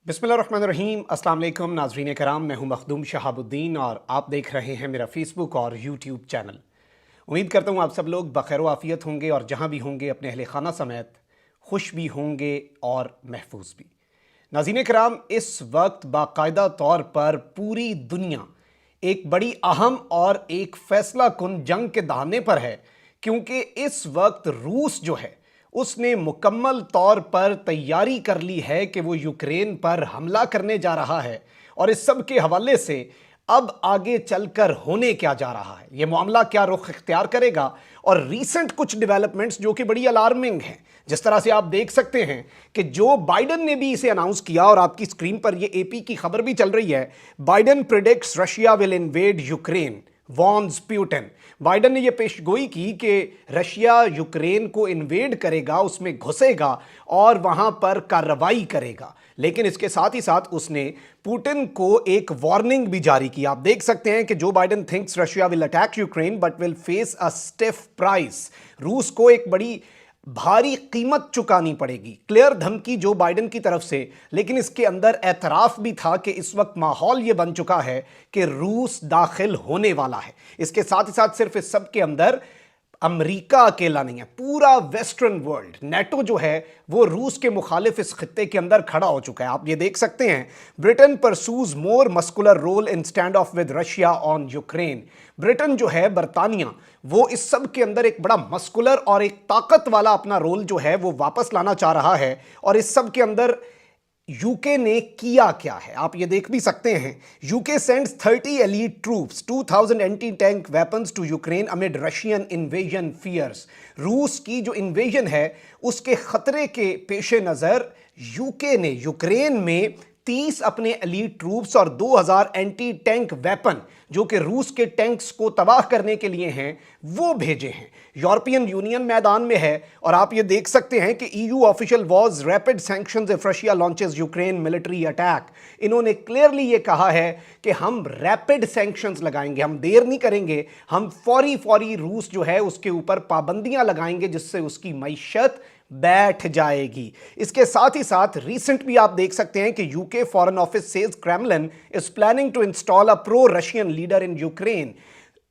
बिस्मिल्लाहिर्रहमानिर्रहीम। अस्सलाम वालेकुम नाज़रीन कराम, मैं हूं मखदूम शहाबुद्दीन और आप देख रहे हैं मेरा फेसबुक और यूट्यूब चैनल। उम्मीद करता हूं आप सब लोग बखैर आफ़ियत होंगे और जहां भी होंगे अपने अहले खाना समेत खुश भी होंगे और महफूज भी। नाज़रीन कराम, इस वक्त बाकायदा तौर पर पूरी दुनिया एक बड़ी अहम और एक फैसला कुन जंग के दहाने पर है, क्योंकि इस वक्त रूस जो है उसने मुकम्मल तौर पर तैयारी कर ली है कि वो यूक्रेन पर हमला करने जा रहा है। और इस सब के हवाले से अब आगे चलकर होने क्या जा रहा है, ये मामला क्या रुख इख्तियार करेगा, और रीसेंट कुछ डेवलपमेंट्स जो कि बड़ी अलार्मिंग हैं। जिस तरह से आप देख सकते हैं कि जो बाइडन ने भी इसे अनाउंस किया, और आपकी स्क्रीन पर ये एपी की खबर भी चल रही है, Biden predicts Russia will invade Ukraine warns Putin. Biden ने यह पेशगोई की कि रशिया यूक्रेन को इन्वेड करेगा, उसमें घुसेगा और वहां पर कार्रवाई करेगा। लेकिन इसके साथ ही साथ उसने पुतिन को एक वार्निंग भी जारी की। आप देख सकते हैं कि जो Biden thinks Russia will attack Ukraine but will face a stiff price. रूस को एक बड़ी भारी कीमत चुकानी पड़ेगी। क्लियर धमकी जो बाइडन की तरफ से, लेकिन इसके अंदर एतराफ भी था कि इस वक्त माहौल यह बन चुका है कि रूस दाखिल होने वाला है। इसके साथ ही साथ सिर्फ इस सब के अंदर अमेरिका अकेला नहीं है, पूरा वेस्टर्न वर्ल्ड, नेटो जो है वो रूस के मुखालिफ इस खित्ते के अंदर खड़ा हो चुका है। आप ये देख सकते हैं, Britain pursues more muscular role in stand off with Russia on Ukraine. Britain जो है, बरतानिया, वो इस सब के अंदर एक बड़ा मस्कुलर और एक ताकत वाला अपना रोल जो है वो वापस लाना चाह रहा है। और इस सब के अंदर यूके ने किया क्या है आप ये देख भी सकते हैं। UK sends 30 elite troops, 2000 anti tank weapons to Ukraine amid Russian invasion fears. रूस की जो इन्वेजन है उसके खतरे के पेश नज़र यूके ने यूक्रेन में 30 अपने एलीट ट्रूप्स और 2000 एंटी टैंक वेपन, जो कि रूस के टैंक्स को तबाह करने के लिए हैं, वो भेजे हैं। यूरोपियन यूनियन मैदान में है और आप ये देख सकते हैं कि EU official was rapid sanctions if Russia launches Ukraine military attack. इन्होंने क्लियरली ये कहा है कि हम रैपिड सैंक्शंस लगाएंगे, हम देर नहीं करेंगे, हम फौरी रूस जो है उसके ऊपर पाबंदियां लगाएंगे जिससे उसकी मईशत बैठ जाएगी। इसके साथ ही साथ रीसेंट भी आप देख सकते हैं कि UK foreign office says Kremlin is planning to install a pro Russian leader in Ukraine.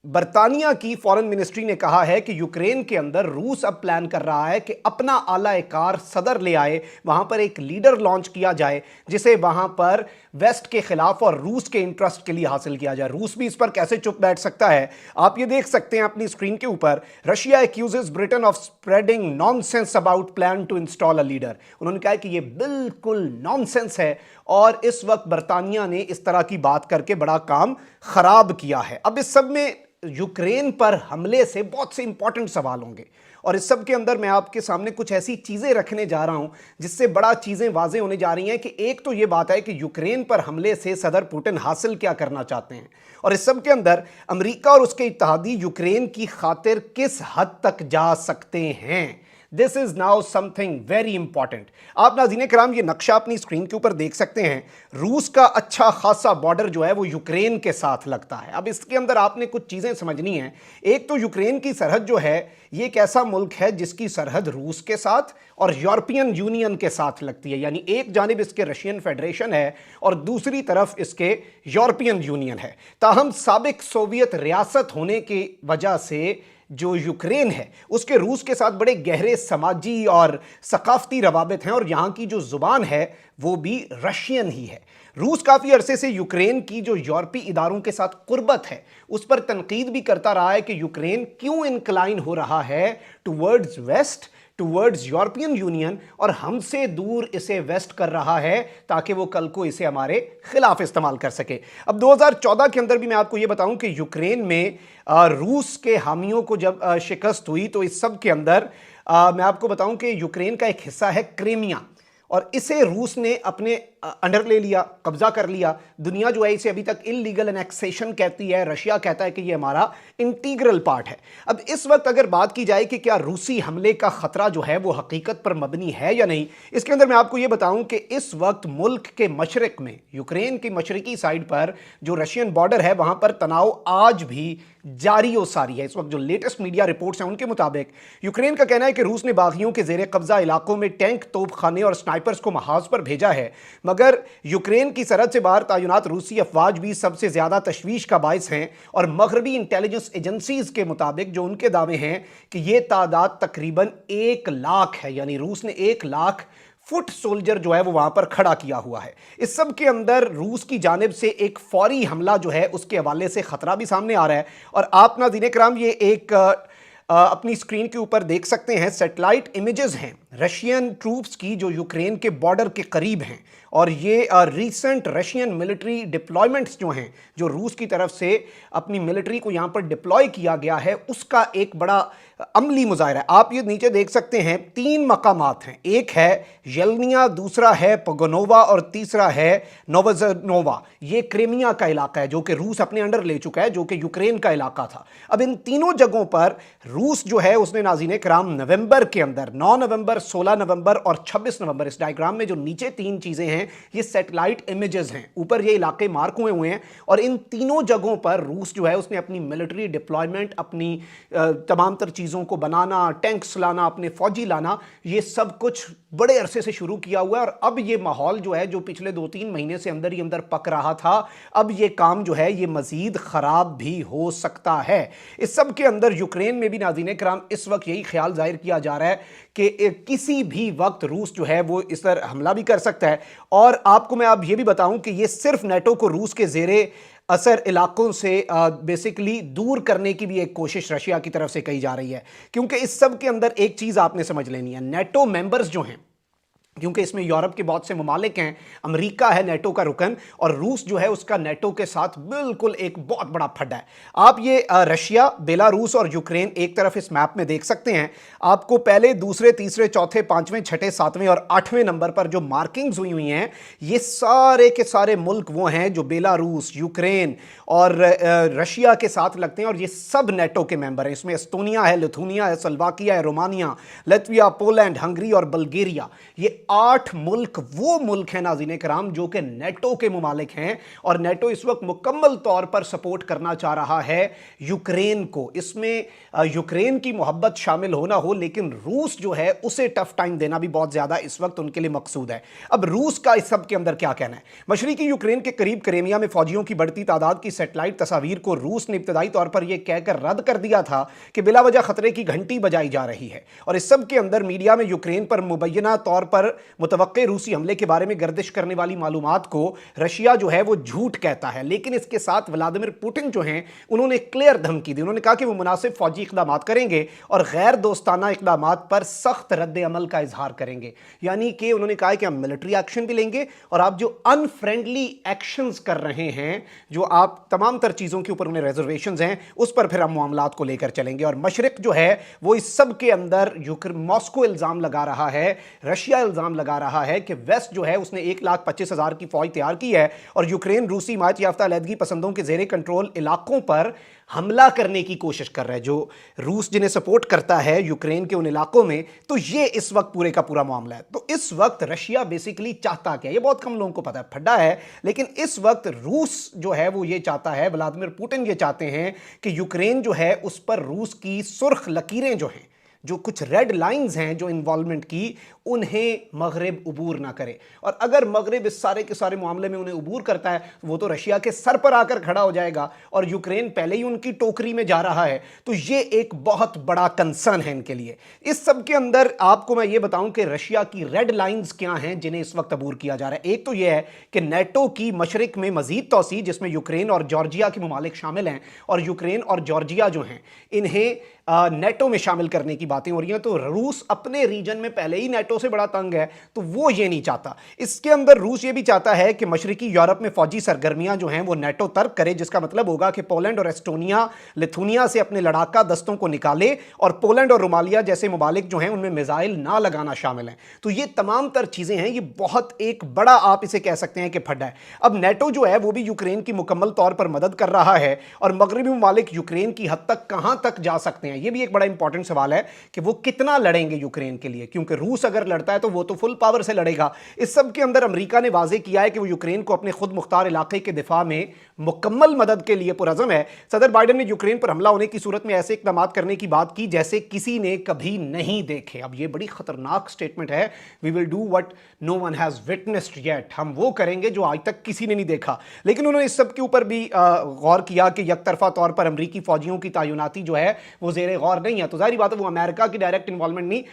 बरतानिया की फॉरेन मिनिस्ट्री ने कहा है कि यूक्रेन के अंदर रूस अब प्लान कर रहा है कि अपना आला-ए-कार सदर ले आए, वहां पर एक लीडर लॉन्च किया जाए जिसे वहां पर वेस्ट के खिलाफ और रूस के इंटरेस्ट के लिए हासिल किया जाए। रूस भी इस पर कैसे चुप बैठ सकता है, आप ये देख सकते हैं अपनी स्क्रीन के ऊपर। Russia accuses Britain of spreading nonsense about plan to install a leader. उन्होंने कहा कि यह बिल्कुल नॉनसेंस है और इस वक्त बरतानिया ने इस तरह की बात करके बड़ा काम खराब किया है। अब इस सब में यूक्रेन पर हमले से बहुत से इंपॉर्टेंट सवाल होंगे और इस सब के अंदर मैं आपके सामने कुछ ऐसी चीजें रखने जा रहा हूं जिससे बड़ा चीजें वाज़ेह होने जा रही हैं कि एक तो यह बात है कि यूक्रेन पर हमले से सदर पुतिन हासिल क्या करना चाहते हैं, और इस सब के अंदर अमेरिका और उसके इत्तेहादी यूक्रेन की खातिर किस हद तक जा सकते हैं। This is now something very important. आप नाज़रीन कराम ये नक्शा अपनी स्क्रीन के ऊपर देख सकते हैं। रूस का अच्छा खासा बॉर्डर जो है वो यूक्रेन के साथ लगता है। अब इसके अंदर आपने कुछ चीजें समझनी हैं। एक तो यूक्रेन की सरहद जो है ये एक ऐसा मुल्क है जिसकी सरहद रूस के साथ और यूरोपियन यूनियन के साथ लगती है, यानी एक जानिब इसके रशियन फेडरेशन है और दूसरी तरफ इसके यूरोपियन यूनियन है। ताहम साबिक सोवियत रियासत होने की वजह से जो यूक्रेन है उसके रूस के साथ बड़े गहरे समाजी और सकाफती रवाबित हैं और यहां की जो जुबान है वो भी रशियन ही है। रूस काफी अरसे से यूक्रेन की जो यूरोपीय इदारों के साथ कुर्बत है उस पर तनकीद भी करता रहा है कि यूक्रेन क्यों इनक्लाइन हो रहा है towards waste, towards European union, और हमसे दूर इसे वेस्ट कर रहा है ताकि वो कल को इसे हमारे खिलाफ इस्तेमाल कर सके। अब 2014 के अंदर भी मैं आपको ये बताऊं कि यूक्रेन में रूस के हामियों को जब शिकस्त हुई तो इस सब के अंदर मैं आपको बताऊं कि यूक्रेन का एक हिस्सा है क्रीमिया और इसे रूस ने अपने अंडर ले लिया, कब्जा कर लिया। दुनिया जो है इसे अभी तक इल्लीगल एनेक्सेशन कहती है, रशिया कहता है कि ये हमारा इंटीग्रल पार्ट है। अब इस वक्त अगर बात की जाए कि क्या रूसी हमले का खतरा जो है वो हकीकत पर मबनी है या नहीं, इसके अंदर मैं आपको ये बताऊं कि इस वक्त मुल्क के मशरक में, यूक्रेन की मशरकी साइड पर जो रशियन बॉर्डर है वहां पर तनाव आज भी जारी और सारी है। इस वक्त जो लेटेस्ट मीडिया रिपोर्ट्स हैं उनके मुताबिक यूक्रेन का कहना है कि रूस ने बागियों के जेर कब्जा इलाकों में टैंक, तोपखाने और स्नाइपर्स को महाज पर भेजा है, मगर यूक्रेन की सरहद से बाहर तैनात रूसी अफवाज भी सबसे ज़्यादा तशवीश का बायस हैं और मगरबी इंटेलिजेंस एजेंसीज के मुताबिक जो उनके दावे हैं कि ये तादाद तकरीबन 1 लाख है, यानी रूस ने 1 लाख फुट सोल्जर जो है वो वहां पर खड़ा किया हुआ है। इस सब के अंदर रूस की जानिब से एक फौरी हमला जो है उसके हवाले से खतरा भी सामने आ रहा है। और आप नाज़रीन कराम ये एक अपनी स्क्रीन के ऊपर देख सकते हैं, सैटेलाइट इमेजेस हैं रशियन ट्रूप्स की जो यूक्रेन के बॉर्डर के करीब हैं। और ये रीसेंट रशियन मिलिट्री डिप्लॉयमेंट्स जो हैं, जो रूस की तरफ से अपनी मिलिट्री को यहाँ पर डिप्लॉय किया गया है, उसका एक बड़ा अमली मुजाहिरा है। आप ये नीचे देख सकते हैं 3 मकामात हैं, एक है येलनिया, दूसरा है पोगोनोवा और तीसरा है नोवोज़नोवा। ये क्रीमिया का इलाका है जो कि रूस अपने अंडर ले चुका है, जो कि यूक्रेन का इलाका था। अब इन तीनों जगहों पर रूस जो है उसने नाज़रीन कराम नवंबर के अंदर 9 नवंबर, 16 नवंबर और 26 नवंबर, इस डायग्राम में जो नीचे 3 चीज़ें हैं ये सैटेलाइट इमेजेस हैं, ऊपर ये इलाके मार्क हुए हैं। और इन तीनों जगहों पर रूस जो है उसने अपनी मिलिट्री डिप्लॉयमेंट, अपनी तमाम तर चीज़ों को बनाना, टैंक्स लाना, अपने फौजी लाना, ये सब कुछ बड़े अरसे से शुरू किया हुआ है। और अब ये माहौल जो है, जो पिछले 2-3 महीने से अंदर ही अंदर पक रहा था, अब ये काम जो है ये मजीद ख़राब भी हो सकता है। इस सब के अंदर यूक्रेन में भी नाज़रीन कराम इस वक्त यही ख्याल जाहिर किया जा रहा है कि किसी भी वक्त रूस जो है वो इस पर हमला भी कर सकता है। और आपको मैं अब ये भी बताऊं कि ये सिर्फ नेटो को रूस के ज़ेरे असर इलाकों से बेसिकली दूर करने की भी एक कोशिश रशिया की तरफ से की जा रही है। क्योंकि इस सब के अंदर एक चीज़ आपने समझ लेनी है, नेटो मेंबर्स जो हैं, क्योंकि इसमें यूरोप के बहुत से ममालिक हैं, अमेरिका है नेटो का रुकन, और रूस जो है उसका नेटो के साथ बिल्कुल एक बहुत बड़ा फड्डा है। आप ये रशिया, बेलारूस और यूक्रेन एक तरफ इस मैप में देख सकते हैं। आपको पहले, दूसरे, तीसरे, चौथे, पांचवें, छठे, सातवें और 8वें नंबर पर जो मार्किंग्स हुई हुई हैं, ये सारे के सारे मुल्क वो हैं जो बेलारूस, यूक्रेन और रशिया के साथ लगते हैं, और ये सब नेटो के मेंबर हैं। इसमें एस्टोनिया है, लिथुनिया है, स्लोवाकिया है, रोमानिया, लतविया, पोलैंड, हंगरी और बल्गेरिया। ये 8 मुल्क वो मुल्क हैं नाज़रीन कराम जो कि नेटो के मुमालिक हैं। और नेटो इस वक्त मुकम्मल तौर पर सपोर्ट करना चाह रहा है यूक्रेन को। इसमें यूक्रेन की मोहब्बत शामिल हो ना हो, लेकिन रूस जो है उसे टफ टाइम देना भी बहुत ज़्यादा इस वक्त उनके लिए मकसूद है। अब रूस का इस सब के अंदर क्या कहना है? मशरिकी यूक्रेन के करीब क्रेमिया में फौजियों की बढ़ती तादाद की सैटेलाइट तस्वीर को रूस ने इब्तदाई तौर पर यह कहकर रद्द कर दिया था कि बिलावजह खतरे की घंटी बजाई जा रही है। और इस सब के अंदर मीडिया में यूक्रेन पर मुबैना तौर पर मुतवक्के रूसी हमले के बारे में गर्दिश करने वाली मालूमात को रशिया जो है वो झूठ कहता है। लेकिन इसके साथ व्लादिमीर पुतिन जो हैं उन्होंने क्लियर धमकी दी। उन्होंने कहा कि वो मुनासिब फौजी इक़दाम करेंगे और गैर दोस्ताना इक़दाम पर सख्त रद्द अमल का इजहार करेंगे। यानी कि उन्होंने कहा कि हम मिलिट्री एक्शन भी लेंगे, और आप जो अनफ्रेंडली एक्शंस कर रहे हैं, जो आप तमाम तर चीज़ों के ऊपर उन्हें रिजर्वेशंस हैं, उस पर फिर हम मामलात को लेकर चलेंगे। और मशरिक जो है वो इस सब के अंदर मॉस्को इल्ज़ाम लगा रहा है, रशिया इल्ज़ाम लगा रहा है कि वेस्ट जो है उसने 1,25,000 की फौज तैयार की है और यूक्रेन रूसी हिमायत याफ्ता अलहदगी पसंदों के जेरे कंट्रोल इलाकों पर हमला करने की कोशिश कर रहा है। जो रूस जिन्हें सपोर्ट करता है यूक्रेन के उन इलाकों में, तो ये इस वक्त पूरे का पूरा मामला है। तो इस वक्त रशिया बेसिकली चाहता क्या है, ये बहुत कम लोगों को पता है, फड्डा है। लेकिन इस वक्त रूस जो है वो ये चाहता है, व्लादिमीर पुतिन ये चाहते हैं कि यूक्रेन जो है उस पर रूस की सुर्ख लकीरें जो हैं, जो कुछ रेड लाइंस हैं जो इन्वॉल्वमेंट की, उन्हें मगरिब अबूर ना करे। और अगर मगरिब इस सारे के सारे मामले में उन्हें अबूर करता है, वो तो रशिया के सर पर आकर खड़ा हो जाएगा, और यूक्रेन पहले ही उनकी टोकरी में जा रहा है। तो ये एक बहुत बड़ा कंसर्न है इनके लिए। इस सब के अंदर आपको मैं ये बताऊं कि रशिया की रेड लाइंस क्या हैं जिन्हें इस वक्त अबूर किया जा रहा है। एक तो यह है कि नेटो की मशरिक में मजीद तोसी, जिसमें यूक्रेन और जॉर्जिया के ममालिक शामिल हैं, और यूक्रेन और जॉर्जिया जो हैं इन्हें नेटो में शामिल करने की बातें हो रही हैं। तो रूस अपने रीजन में पहले ही नेटो से बड़ा तंग है, तो वो ये नहीं चाहता। इसके अंदर रूस ये भी चाहता है कि मशरिकी यूरोप में फौजी सरगर्मियां जो हैं वो नेटो तर्क करे, जिसका मतलब होगा कि पोलैंड और एस्टोनिया, लिथुनिया से अपने लड़ाका दस्तों को निकाले, और पोलैंड और रोमालिया जैसे ममालिक जो हैं उनमें मिसाइल ना लगाना शामिल है। तो ये तमाम तर चीज़ें हैं, ये बहुत एक बड़ा आप इसे कह सकते हैं कि फड्डा है। अब नेटो जो है वो भी यूक्रेन की मुकम्मल तौर पर मदद कर रहा है, और मगरबी ममालिक यूक्रेन की हद तक कहां तक जा सकते हैं, ये भी एक बड़ा इंपॉर्टेंट सवाल है कि वो कितना लड़ेंगे यूक्रेन के लिए, क्योंकि रूस अगर लड़ता है तो वो तो फुल पावर से लड़ेगा। इस सब के अंदर अमेरिका ने वाजे किया है कि वो यूक्रेन को अपने खुद मुख्तार इलाके के दिफा में मुकम्मल मदद के लिए पुरज़म है। सदर बाइडन ने यूक्रेन पर हमला होने की सूरत में ऐसे इकदाम करने की बात की जैसे किसी ने कभी नहीं देखे। अब ये बड़ी खतरनाक स्टेटमेंट है। We will do what no one has witnessed yet, हम वो करेंगे जो आज तक किसी ने नहीं देखा। लेकिन उन्होंने इस सब के ऊपर भी गौर किया कि यकतरफा तौर पर अमरीकी फौजियों की तैनाती जो है वो जेर गौर नहीं है। तो जाहिर बात है वो अमेरिका की डायरेक्ट इन्वॉल्वमेंट नहीं